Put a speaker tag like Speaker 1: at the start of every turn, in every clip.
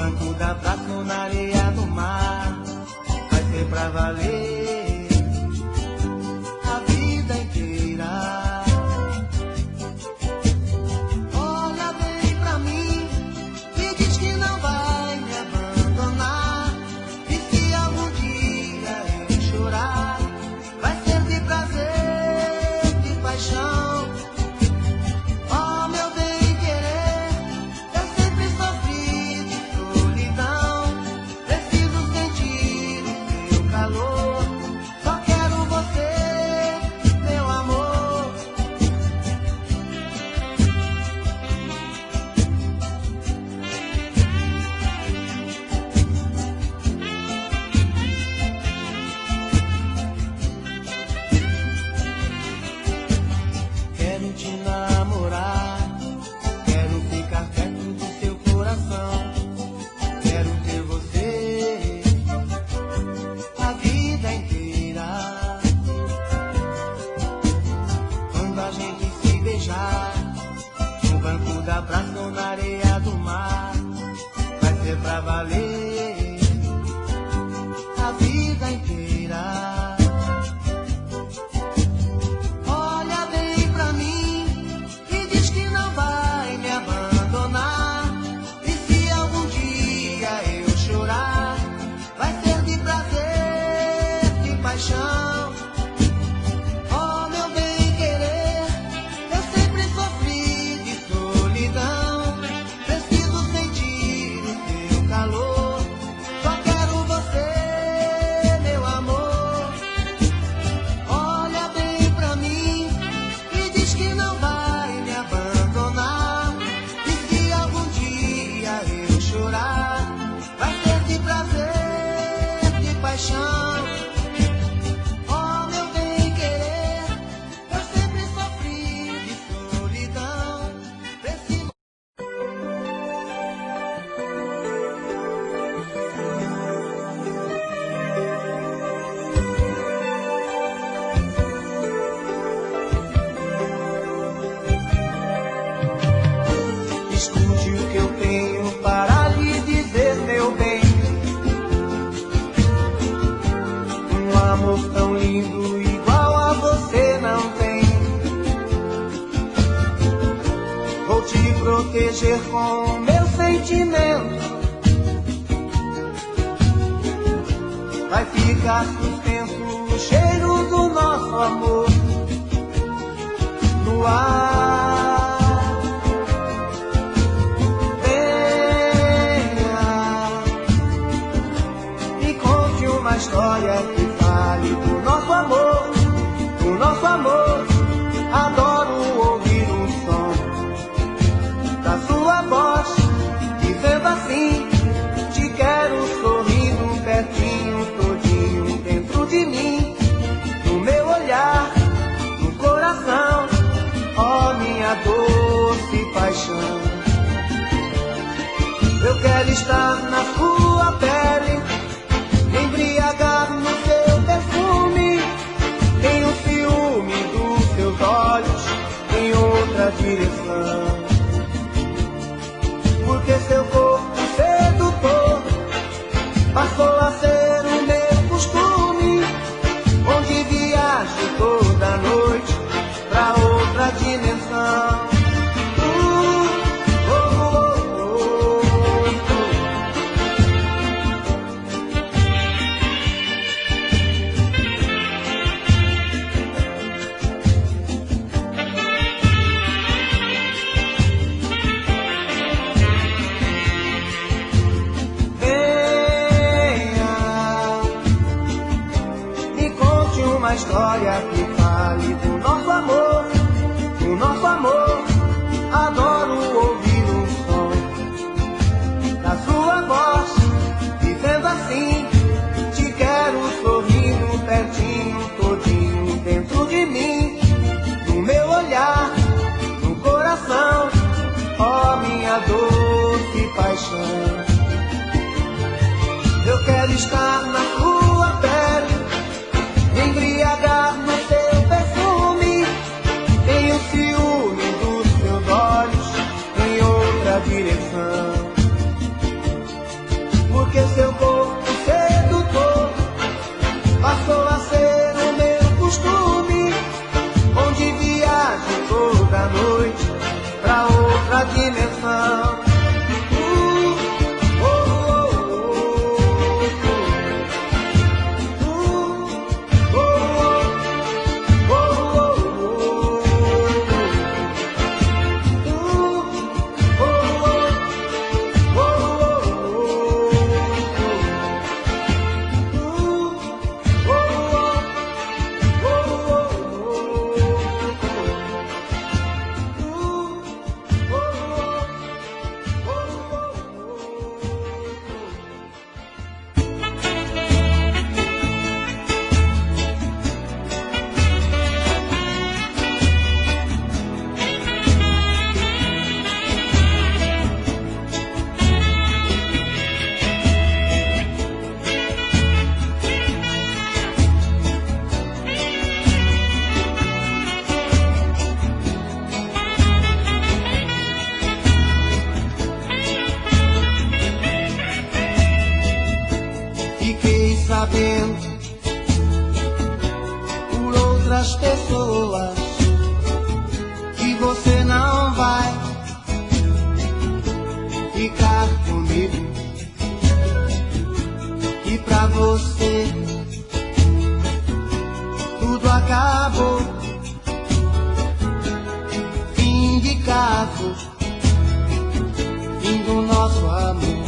Speaker 1: banco da praça ou na areia do mar, vai ser pra valer a vida inteira. Olha bem pra mim e diz que não vai me abandonar. E se algum dia eu chorar, vai ser de prazer, de paixão. Oh, meu bem querer, eu sempre sofri de solidão. Preciso sentir o teu calor, só quero você, meu amor. Quero te namorar, quero ficar perto do teu coração. Quero ter você a vida inteira. Quando a gente se beijar, no banco da praça ou na areia do mar, vai ser pra valer a vida inteira. Olha bem pra mim e diz que não vai me abandonar. E se algum dia eu chorar, vai ser de prazer, de paixão. Oh, meu bem querer, eu sempre sofri de solidão. Preciso sentir o teu calor, só quero você, meu amor. Olha bem pra mim e diz que não vai me abandonar. E se algum dia eu chorar, vai ser de prazer, de paixão. Oh, meu bem querer, eu sempre sofri de solidão. Preciso. Escute o que eu tenho para lhe dizer, meu bem. Um amor tão lindo igual a você não tem. Vou te proteger com meu sentimento. Vai ficar suspenso o cheiro do nosso amor no ar. Me conte uma história que fale do nosso amor, do nosso amor. Adoro ouvir um som da sua voz, dizendo assim: te quero sorrindo, pertinho, todinho dentro de mim, no meu olhar, no coração, ó minha doce paixão. Eu quero estar na sua pele, embriagar no seu perfume. Tenho ciúme dos seus olhos em outra direção, porque seu corpo sedutor passou a ser o meu costume, onde viajo toda noite pra outra dimensão. Uma história que fale do nosso amor, do nosso amor. Adoro ouvir um som da sua voz, dizendo assim: te quero sorrindo, pertinho, todinho dentro de mim, no meu olhar, no coração, ó minha doce paixão. Eu quero estar na sua pele, embriagar no seu perfume. Tenho ciúme dos seus olhos em outra direção, sabendo por outras pessoas que você não vai ficar comigo, e pra você tudo acabou. Fim de caso, fim do nosso amor.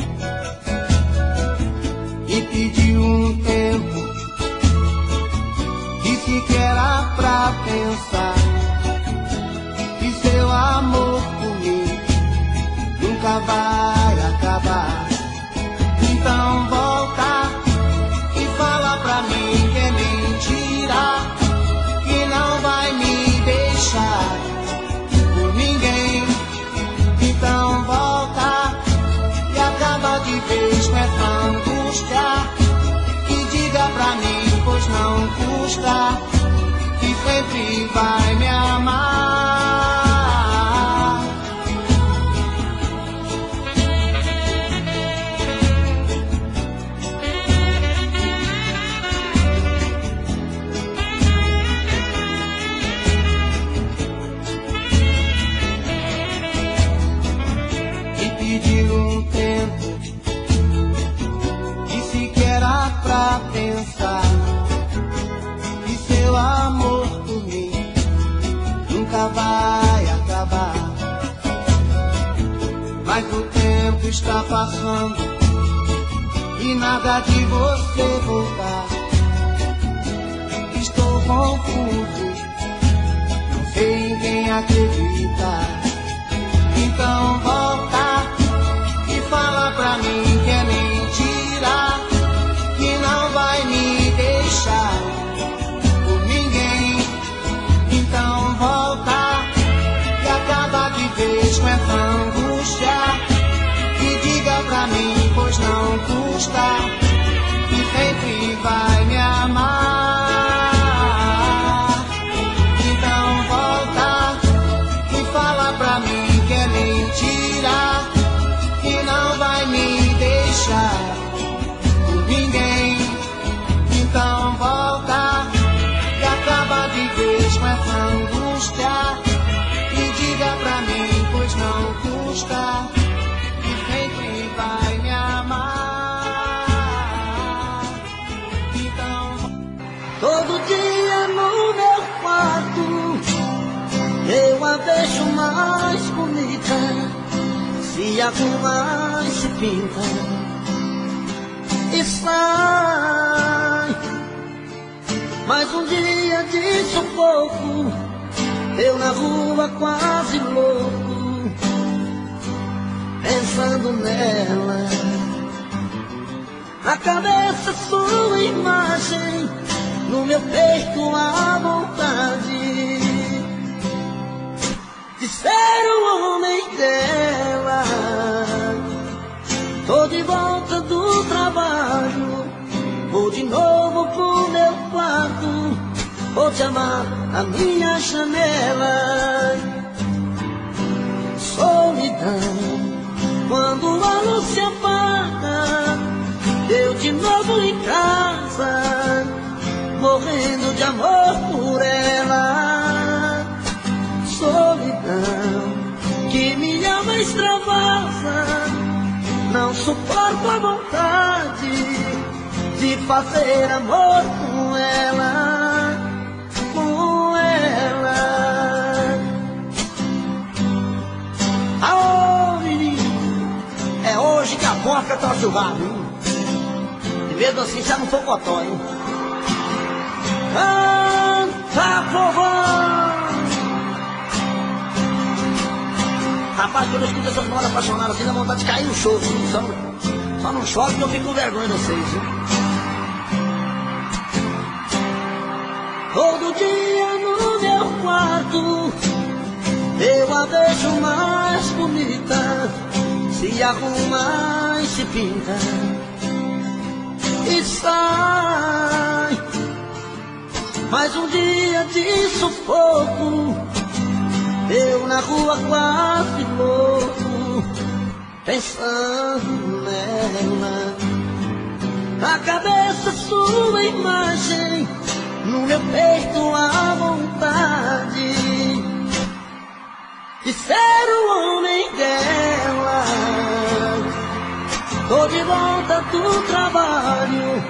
Speaker 1: E pediu um tempo, disse que era pra pensar, que seu amor comigo nunca vai acabar. Então volta e fala pra mim que é mentira, que não vai me deixar por ninguém. Então volta e acaba de vez com essa angústia, e diga pra mim, pois não custa, que sempre vai me amar. E pediu um tempo, disse que era pra pensar, que seu amor por mim nunca vai acabar. Mas o tempo está passando e nada de você voltar. Estou confuso, não sei em quem acreditar. Então volta e fala pra mim que é mentira, que não vai me deixar por ninguém. Então volta e acaba de vez com essa angústia, e diga pra mim, pois não custa, que sempre vai me amar. Então volta e fala pra mim que é mentira, que não vai me deixar por ninguém. Então volta e acaba de vez com essa angústia, e diga pra mim, pois não custa, que sempre vai me amar. Então
Speaker 2: Todo dia no meu quarto eu a vejo mais bonita, se arruma e se pinta e sai. Mais um dia de sufoco, eu na rua quase louco, pensando nela. Na cabeça sua imagem, no meu peito a vontade de ser o homem dela. Tô de volta do trabalho, vou de novo pro meu quarto, vou te amar na minha janela. Solidão, quando a luz se apaga, eu de novo em casa, morrendo de amor por ela. Solidão, que minha alma extravasa, não suporto a vontade de fazer amor com ela, com ela. Aô, menino, é hoje que a porca torce o rabo, hein? E mesmo assim já não sou cotó, hein? Canta, forró! Rapaz, quando eu escuto essas modas apaixonadas assim, dá vontade de cair no show, só não chove que eu fico com vergonha de vocês, viu? Todo dia no meu quarto eu a vejo mais bonita, se arruma e se pinta e sai. Mais um dia de sufoco, eu na rua quase louco, pensando nela. Na cabeça sua tua imagem no meu peito a vontade de ser o homem dela. Tô de volta do trabalho,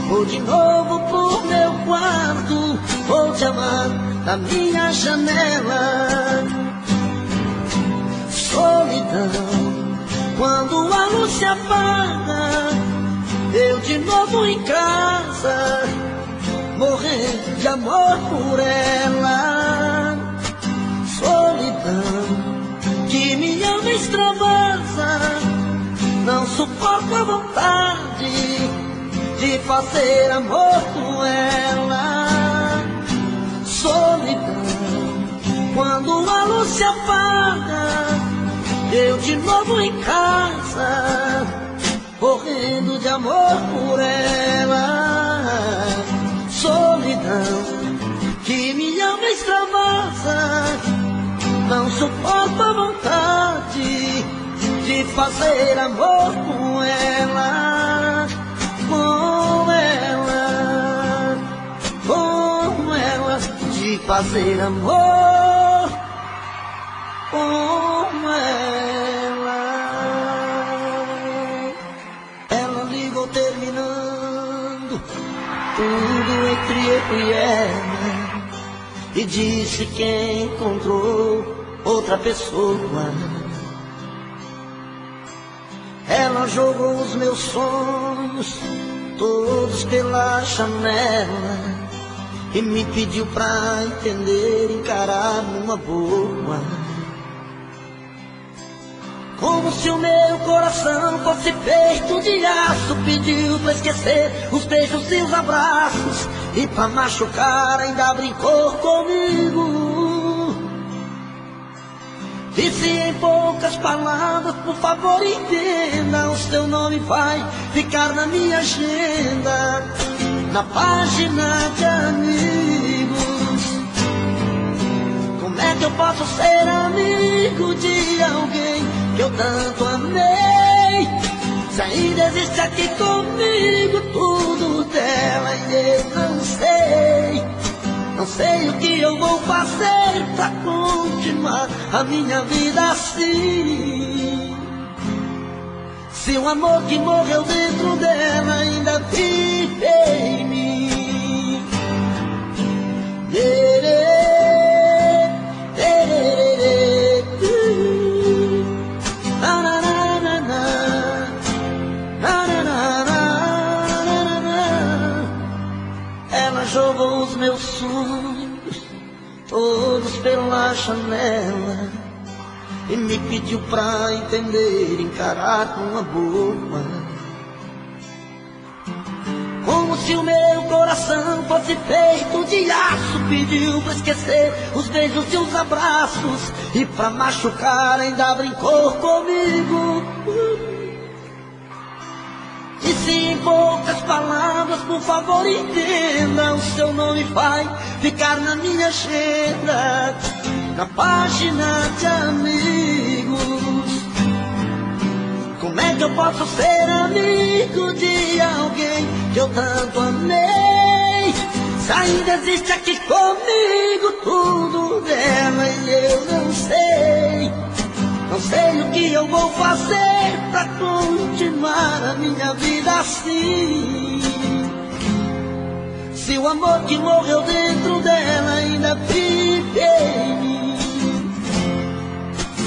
Speaker 2: vou de novo pro meu quarto, vou te amar da minha janela. Solidão, quando a luz se apaga, eu de novo em casa, morrendo de amor por ela. Solidão, que me ama extravasa, não suporto a vontade de fazer amor com ela. Solidão, quando a luz se apaga, eu de novo em casa, morrendo de amor por ela. Solidão, que me ama extravasa, não suporto a vontade de fazer amor com ela. Com ela, com ela, de fazer amor com ela. Ela ligou terminando tudo entre eu e ela e disse que encontrou outra pessoa. Ela jogou os meus sonhos todos pela janela e me pediu pra entender, encarar numa boa. Como se o meu coração fosse feito de aço, pediu pra esquecer os beijos e os abraços, e pra machucar ainda brincou comigo. Disse em poucas palavras, por favor entenda, o seu nome vai ficar na minha agenda, na página de amigos. Como é que eu posso ser amigo de alguém que eu tanto amei, se ainda existe aqui comigo tudo dela e eu não sei? Não sei o que eu vou fazer pra continuar a minha vida assim. Se o amor que morreu dentro dela ainda vive em mim. Ela jogou os meus sonhos todos pela janela e me pediu pra entender, encarar com uma boa. Como se o meu coração fosse feito de aço, pediu pra esquecer os beijos e os abraços, e pra machucar ainda brincou comigo. Disse em poucas palavras, por favor entenda, o seu nome vai ficar na minha agenda, na página de amigos. Como é que eu posso ser amigo de alguém que eu tanto amei, se ainda existe aqui comigo tudo dela e eu não sei? Não sei o que eu vou fazer pra continuar a minha vida assim. Se o amor que morreu dentro dela ainda vive em mim.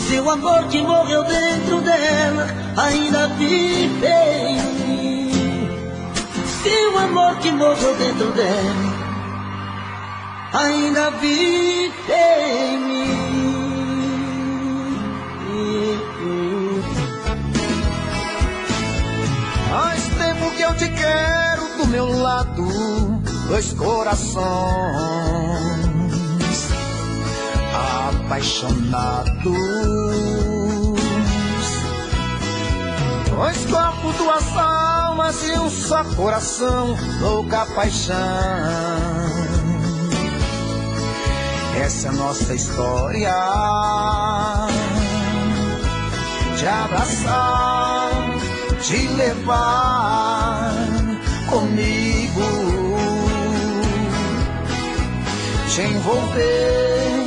Speaker 2: Se o amor que morreu dentro dela ainda vive em mim. Se o amor que morreu dentro dela ainda vive em mim.
Speaker 3: Faz tempo que eu te quero do meu lado, dois corações apaixonados, dois corpos, duas almas e um só coração, louca paixão. Essa é a nossa história, te abraçar, te levar comigo. se envolver,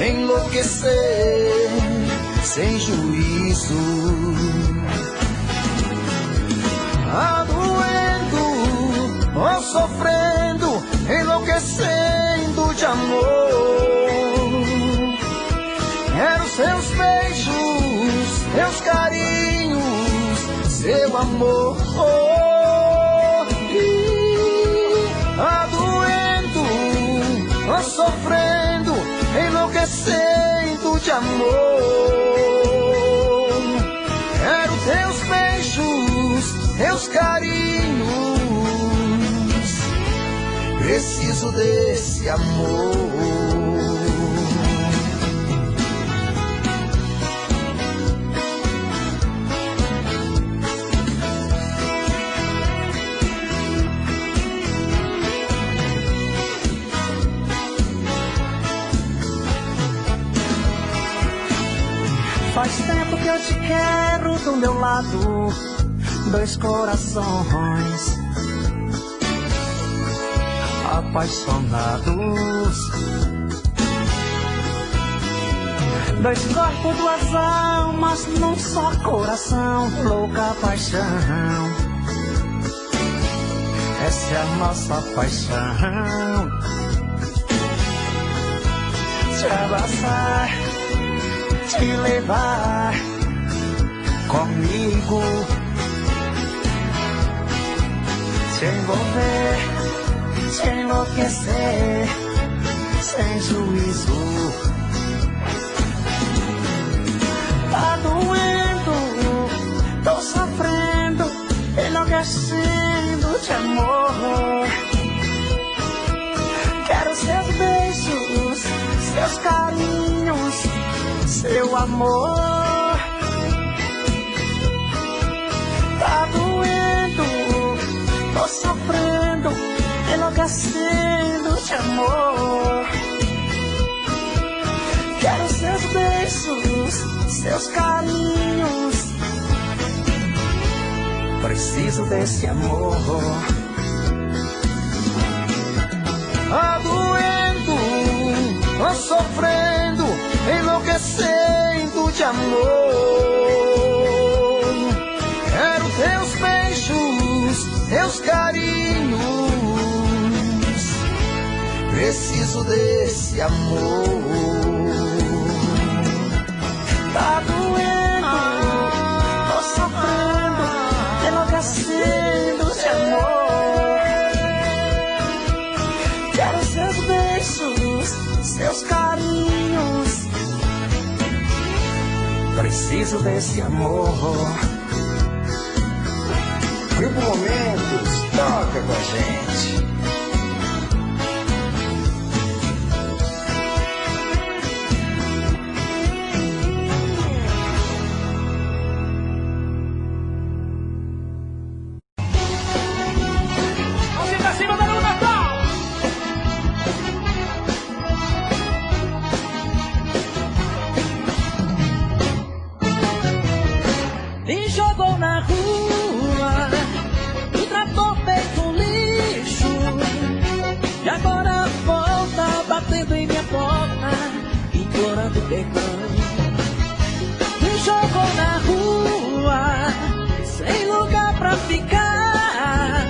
Speaker 3: enlouquecer, sem juízo. Doendo ou sofrendo, enlouquecendo de amor. Quero seus beijos, seus carinhos, seu amor. Doendo ou sofrendo, enlouquecendo de amor. Quero teus beijos, teus carinhos, preciso desse amor.
Speaker 2: Faz tempo que eu te quero do meu lado, dois corações apaixonados, dois corpos, duas almas num só coração, louca paixão. Essa é a nossa paixão. Te abraçar, te levar comigo, te envolver, te enlouquecer, sem juízo. Tá doendo, tô sofrendo, enlouquecendo de amor. Quero seus beijos, seus carinhos, seu amor. Tá doendo, tô sofrendo, enlouquecendo de amor. Quero seus beijos, seus carinhos, preciso desse amor.
Speaker 3: Doendo ou sofrendo, enlouquecendo de amor. Quero teus beijos, teus carinhos, preciso desse amor.
Speaker 2: Tá doendo, tô sofrendo, enlouquecendo de amor. Quero seus beijos, seus carinhos, preciso desse amor.
Speaker 3: Grupo Momentos, toca com a gente.
Speaker 2: Me jogou na rua, me tratou feito lixo, e agora volta batendo em minha porta, implorando perdão. Me jogou na rua, sem lugar pra ficar,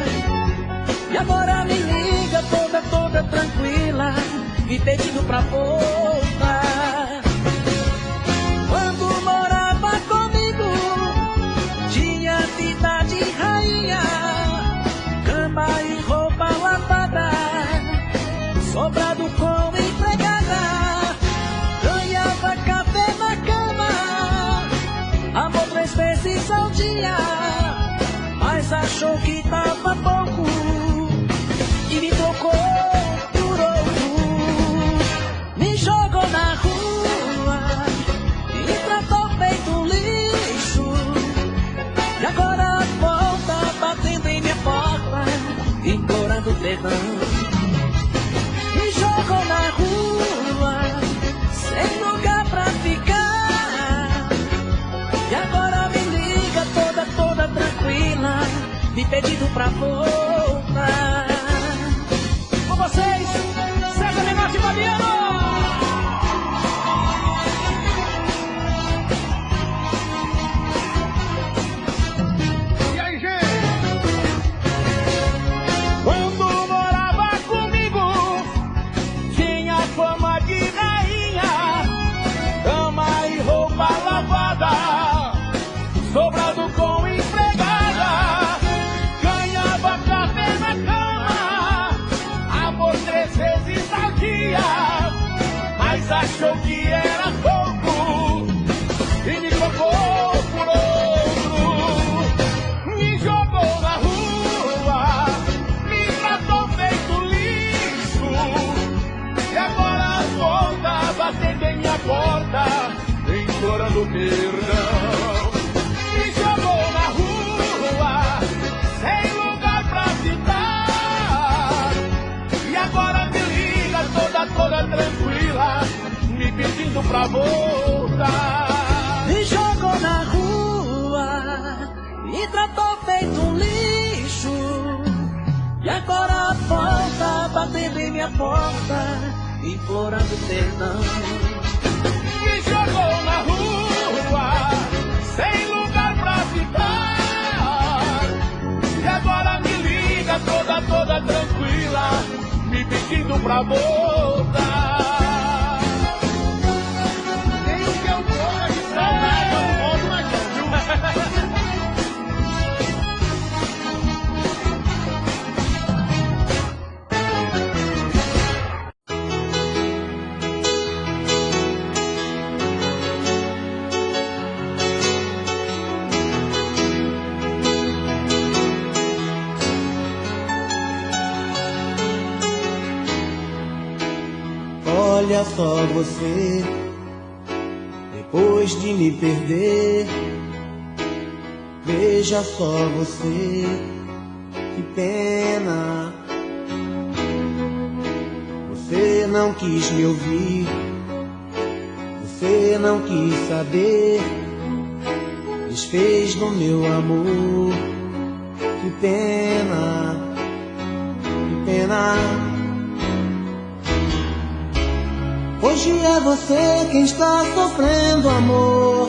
Speaker 2: e agora me liga toda tranquila, me pedindo pra voltar. Quando morava comigo, tinha vida de rainha, cama e roupa lavada, sobrado com empregada, ganhava café na cama, amor 3 vezes ao dia, mas achou que tava pouco e me trocou por outro. Me jogou na rua, me tratou feito lixo, e agora volta batendo em minha porta, implorando perdão. Me jogou na rua, sem lugar pra ficar, e agora me liga toda tranquila, me pedindo pra voltar. Com vocês, César Menotti e Fabiano.
Speaker 4: perdão. Me jogou na rua, sem lugar pra ficar. E agora me liga toda tranquila, me pedindo pra voltar.
Speaker 2: Me jogou na rua, me tratou feito um lixo. E agora volta batendo em minha porta, implorando perdão.
Speaker 4: Me jogou na rua, sem lugar pra ficar. E agora me liga toda tranquila, me pedindo pra voltar. Tem que eu vou de saudade, eu não volto mais não, viu?
Speaker 1: Olha só você, depois de me perder. Veja só você, que pena. Você não quis me ouvir, você não quis saber, desfez do meu amor. Que pena, que pena. Hoje é você quem está sofrendo, amor.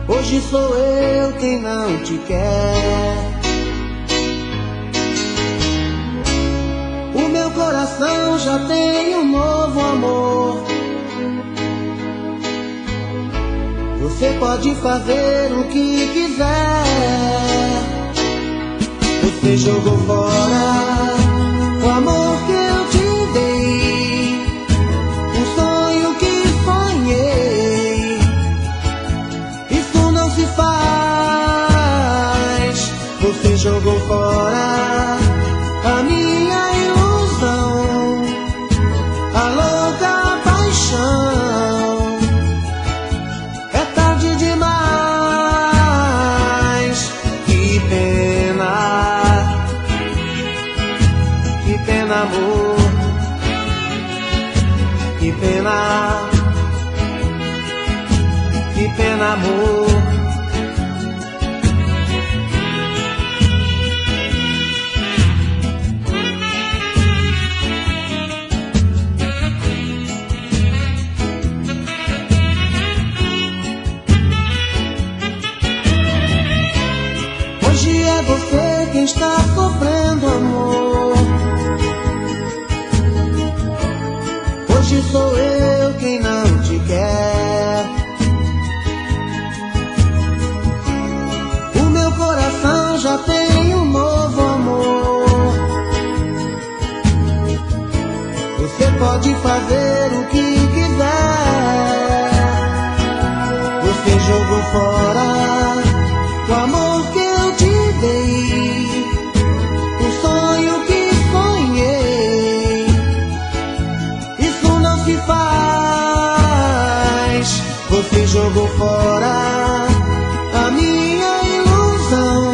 Speaker 1: Hoje sou eu quem não te quer. O meu coração já tem um novo amor. Você pode fazer o que quiser. Você jogou fora o amor que eu te dei, um sonho que sonhei. Isso não se faz. Você jogou fora a minha ilusão, a louca paixão. É tarde demais. Que pena, que pena, amor. Que pena, que pena, amor. Hoje é você quem está sofrendo, amor. Hoje sou eu quem não te quer. O meu coração já tem um novo amor. Você pode fazer o que quiser. Você jogou fora o amor que eu te dei, um sonho que sonhei. Isso não se faz. Você jogou fora a minha ilusão,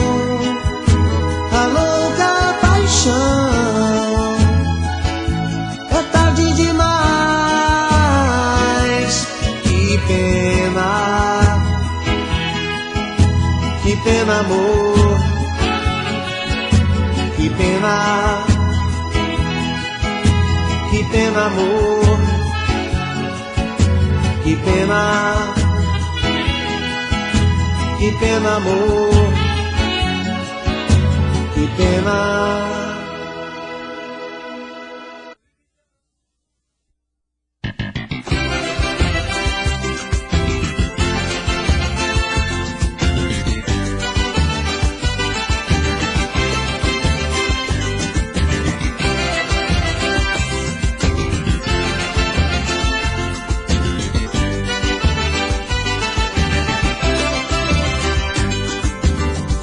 Speaker 1: a louca paixão. É tarde demais. Que pena, que pena, amor. Que pena, que pena, amor. Que pena, que pena, amor. Que pena.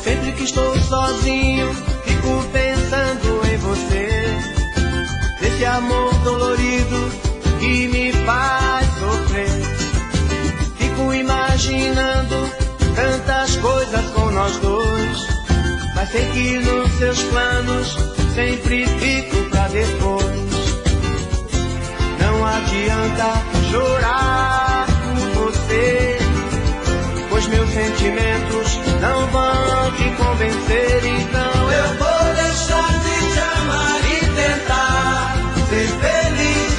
Speaker 1: Sempre que estou sozinho, fico pensando em você, nesse amor dolorido que me faz sofrer. coisas com nós dois, mas sei que nos seus planos sempre fico pra depois. Não adianta chorar por você, pois meus sentimentos não vão te convencer. Então eu vou deixar de te amar e tentar ser feliz,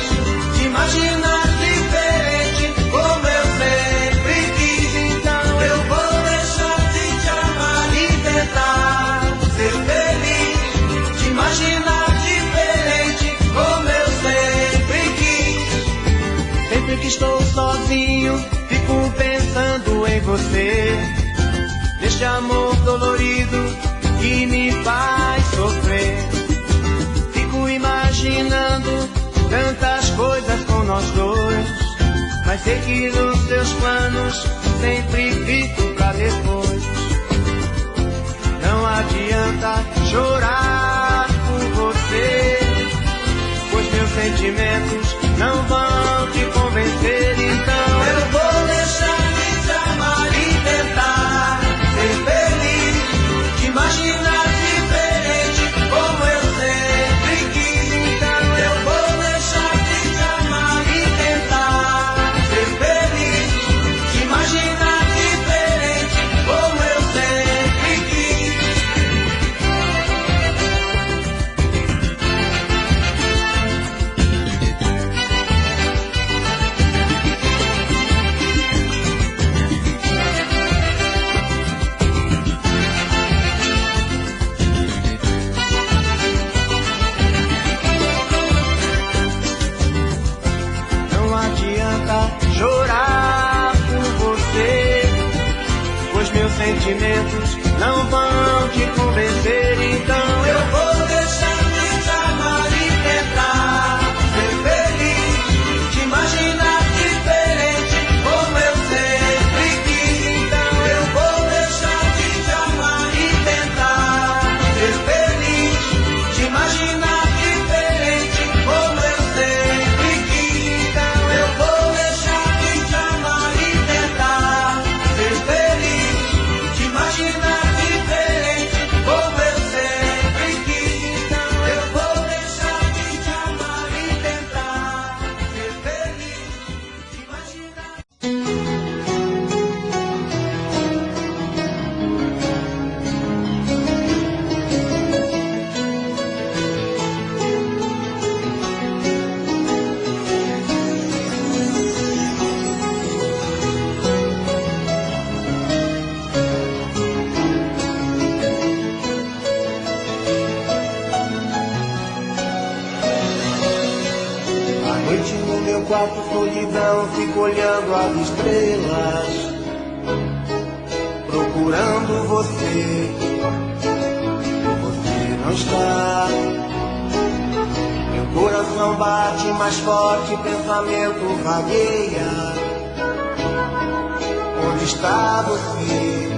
Speaker 1: te imaginar diferente como eu sempre quis. Então eu vou deixar de te amar e tentar ser feliz, te imaginar diferente como eu sempre quis. Sempre que estou sozinho, fico pensando em você, neste amor dolorido que me faz sofrer. Fico imaginando tantas coisas com nós dois, mas sei que nos seus planos sempre fico pra depois. Não adianta chorar por você, pois meus sentimentos não vão te convencer. Então eu vou deixar de te amar e tentar ser feliz, te imaginar diferente como eu sempre quis. Então eu vou deixar de te amar e tentar ser feliz, te imaginar diferente como eu sempre quis. Não adianta chorar por você, pois meus sentimentos não vão te convencer. Então eu vou deixar de te amar e tentar ser feliz, te imaginar diferente como eu sempre quis. Então eu vou deixar de te amar e tentar ser feliz, te imaginar diferente como eu sempre quis. Então eu vou deixar de te amar e tentar ser feliz, te imaginar diferente como eu sempre quis. Então eu vou deixar de te amar e tentar ser feliz, te imaginar.
Speaker 3: À noite no meu quarto, solidão, fico olhando as estrelas, procurando você. Você não está. Meu coração bate mais forte, pensamento vagueia. Onde está você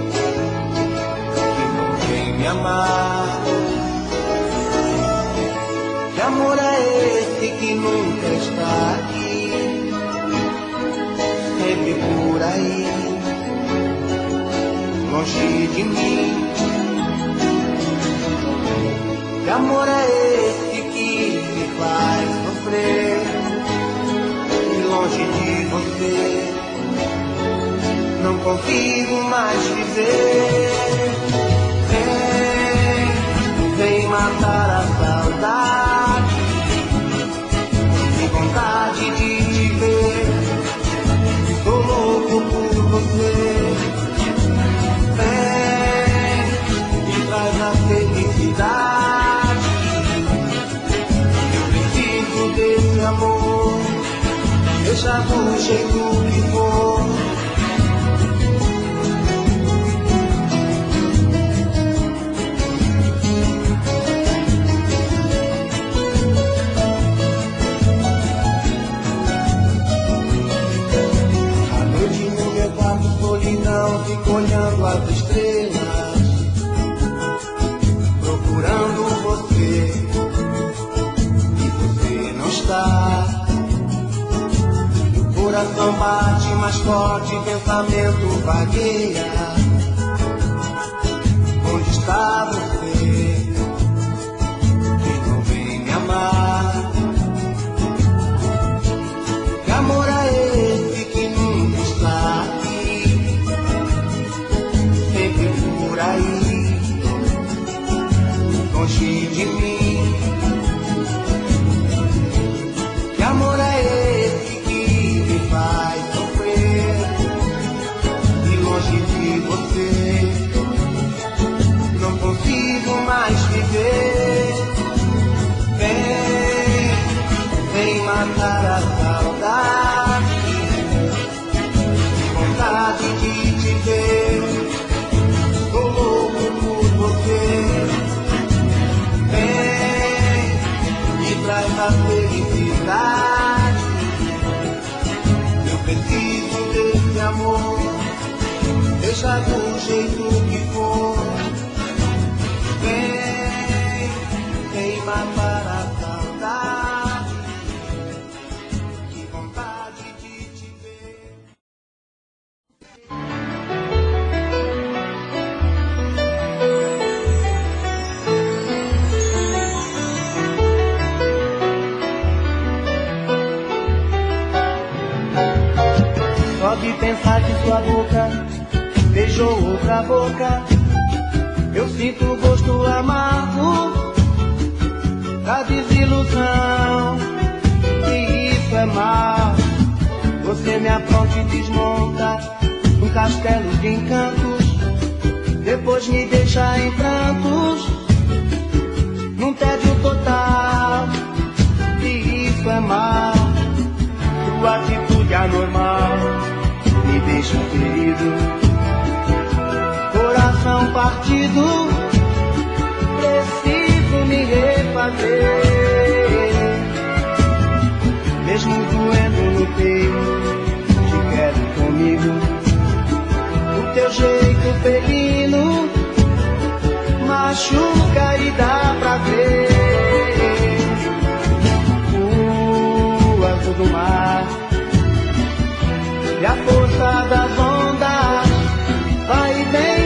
Speaker 3: que não vem me amar? Que amor é esse que nunca está aqui, sempre por aí, longe de mim? Que amor é esse que me faz sofrer, e longe de você não consigo mais viver? Vem matar a saudade, sem vontade de te ver. Tô louco por você. Vem e traz a felicidade. Eu preciso desse amor, deixa do jeito que for. Fico olhando as estrelas, procurando você, e você não está. O coração bate mais forte, pensamento vagueia.
Speaker 1: da boca, eu sinto o gosto amargo da desilusão. E isso é mal. Você me apronta e desmonta um castelo de encantos, depois me deixa em prantos, num tédio total. E isso é mal. Tua atitude anormal me deixa ferido, coração partido, preciso me refazer. Mesmo doendo no peito, te quero comigo. O teu jeito felino machuca e dá pra ver. O azul do mar e a força das ondas vai e vem,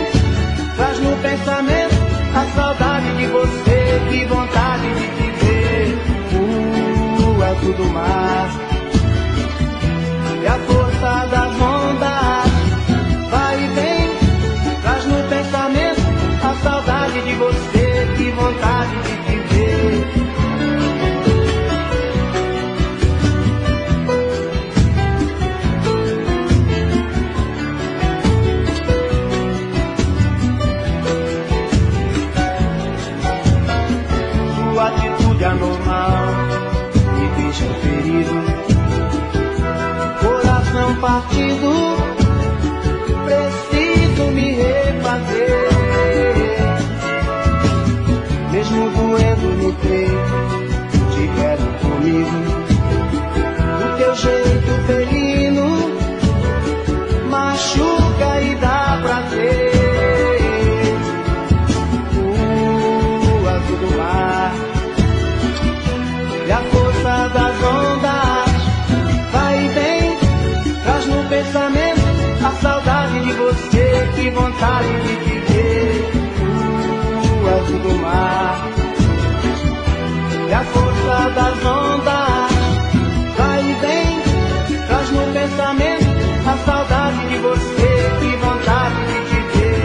Speaker 1: traz no pensamento a saudade de você, que vontade de te ver. O azul do mar e a força das ondas vai e vem, traz no pensamento a saudade de você, que vontade de te ver. Sua atitude anormal me deixa ferido, coração partido, preciso me refazer. Mesmo doendo no peito, te quero comigo. O teu jeito felino machuca e dá prazer. O azul do mar e a força das ondas vai e vem, traz no pensamento a saudade de você, que vontade de te ver. O azul do mar e a força das ondas vai e vem, traz no pensamento a saudade de você, que vontade de te ver.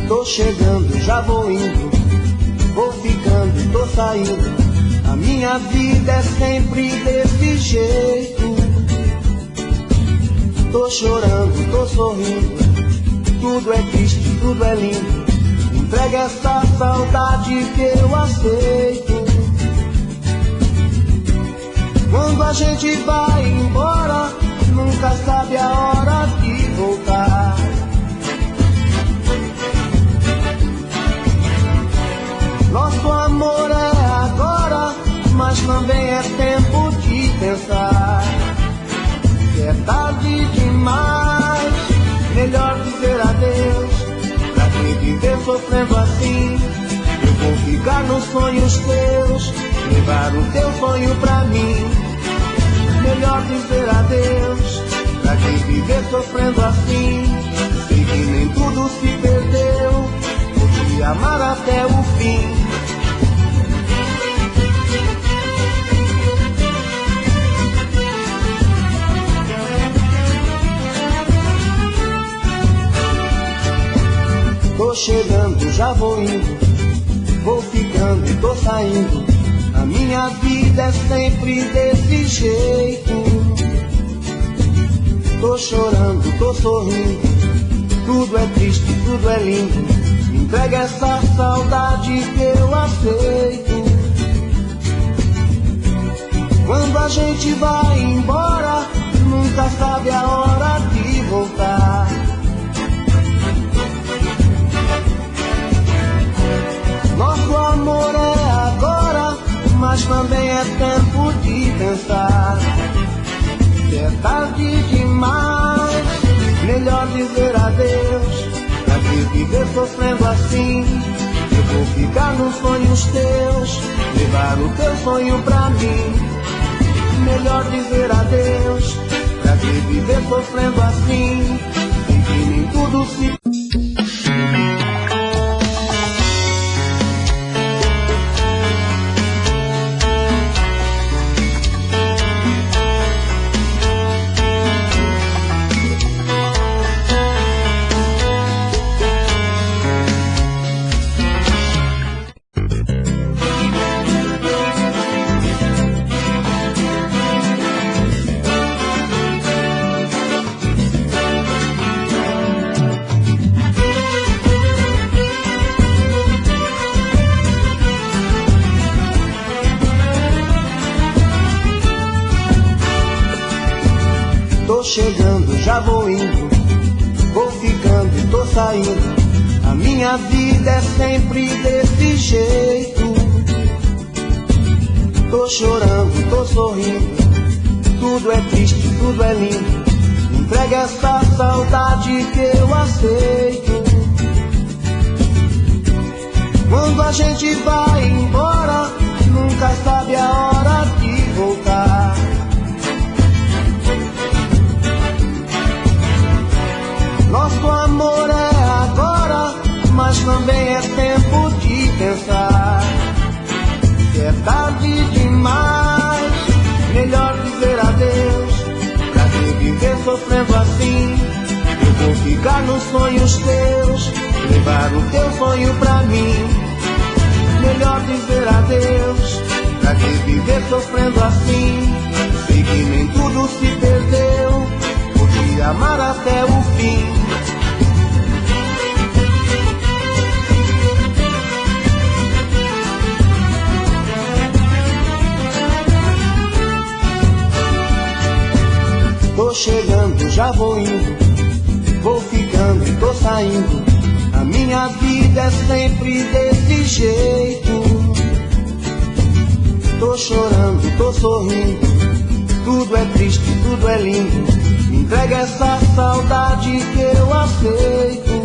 Speaker 1: Tô chegando, já vou indo, vou ficando, tô saindo. A minha vida é sempre desse jeito. Tô chorando, tô sorrindo, tudo é triste, tudo é lindo. Entrega essa saudade que eu aceito. Quando a gente vai embora, nunca sabe a hora de voltar. Nosso amor é agora, mas também é tempo de pensar que é tarde demais, melhor dizer adeus. Pra quem viver sofrendo assim, eu vou ficar nos sonhos teus, levar o teu sonho pra mim. Melhor dizer adeus. Pra quem viver sofrendo assim, sei que nem tudo se perdeu, vou te amar até o fim. Tô chegando, já vou indo, vou ficando, tô saindo. A minha vida é sempre desse jeito. Tô chorando, tô sorrindo, tudo é triste, tudo é lindo. entrega essa saudade que eu aceito. Quando a gente vai embora, nunca sabe a hora de voltar. Nosso amor é agora, mas também é tempo de pensar. Se é tarde demais, melhor dizer adeus. Pra que viver sofrendo assim? Eu vou ficar nos sonhos teus, levar o teu sonho pra mim. Melhor dizer adeus. Pra que viver sofrendo assim? Sem que nem tudo se... Tô chegando, já vou indo, vou ficando, tô saindo. A minha vida é sempre desse jeito. Tô chorando, tô sorrindo, tudo é triste, tudo é lindo. Entrega essa saudade que eu aceito. Quando a gente vai embora, nunca sabe a hora de voltar. Nosso amor é agora, mas também é tempo de pensar. Se é tarde demais, melhor dizer adeus. Pra que viver sofrendo assim? Eu vou ficar nos sonhos teus, levar o teu sonho pra mim. Melhor dizer adeus. Pra que viver sofrendo assim? Sei que nem tudo se perdeu, vou te amar até o fim. Tô chegando, já vou indo, vou ficando e tô saindo. A minha vida é sempre desse jeito. Tô chorando, tô sorrindo, tudo é triste, tudo é lindo. Me entrega essa saudade que eu aceito.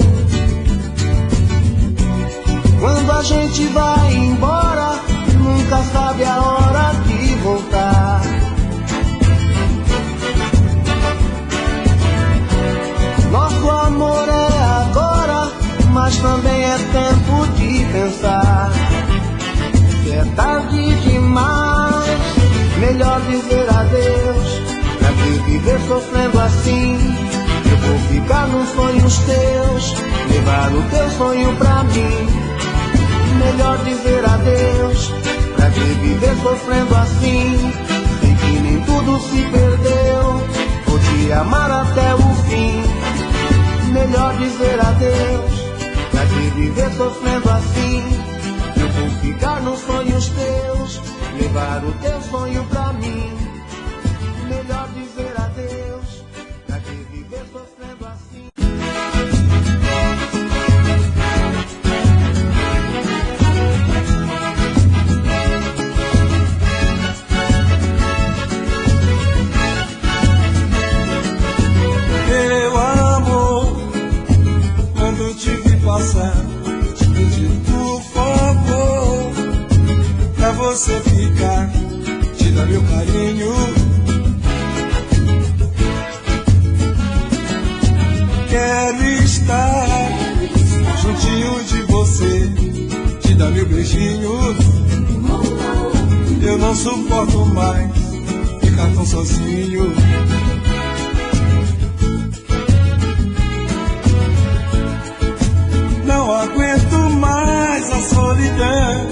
Speaker 1: Quando a gente vai embora, nunca sabe a hora de voltar. Nosso amor é agora, mas também é tempo de pensar. Se é tarde demais, melhor dizer adeus. Pra que viver sofrendo assim? Eu vou ficar nos sonhos teus, levar o teu sonho pra mim. Melhor dizer adeus. Pra que viver sofrendo assim? Sei que nem tudo se perdeu, vou te amar até o fim. Melhor dizer adeus. Pra que viver sofrendo assim? Eu vou ficar nos sonhos teus, levar o teu sonho pra mim. Melhor dizer adeus. Pra que viver sofrendo assim?
Speaker 5: Meu amor, quando te vi passar, te pedi por favor, pra você ficar, te dar meu carinho. Quero estar juntinho de você, te dar meu beijinho. Eu não suporto mais ficar tão sozinho. Não aguento mais a solidão.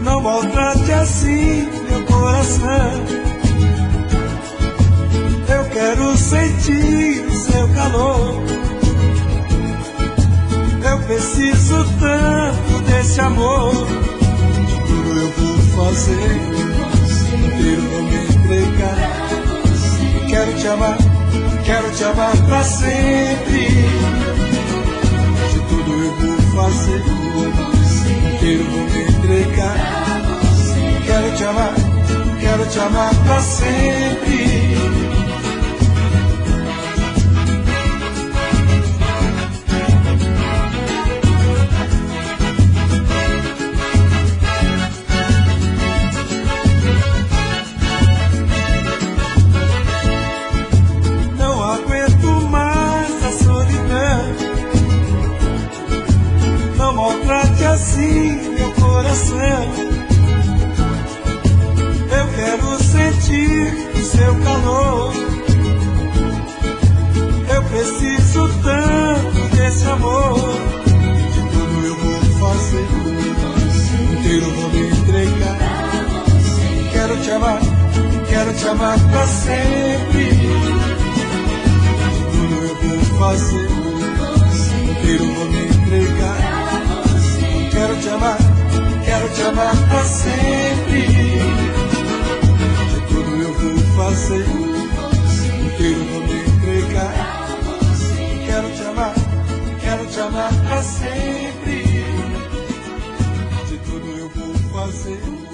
Speaker 5: Não maltrate assim meu coração. Eu quero sentir o seu calor. preciso tanto desse amor. De tudo eu vou fazer, inteiro vou me entregar. Quero te amar pra sempre. De tudo eu vou fazer, inteiro vou me entregar. Quero te amar pra sempre. Não maltrate assim meu coração. Eu quero sentir o seu calor. Eu preciso tanto desse amor. De tudo eu vou fazer, inteiro vou me entregar. Quero te amar pra sempre. De tudo eu vou fazer, inteiro vou me entregar. Quero te amar pra sempre. De tudo eu vou fazer, inteiro vou me entregar. Quero te amar pra sempre. De tudo eu vou fazer.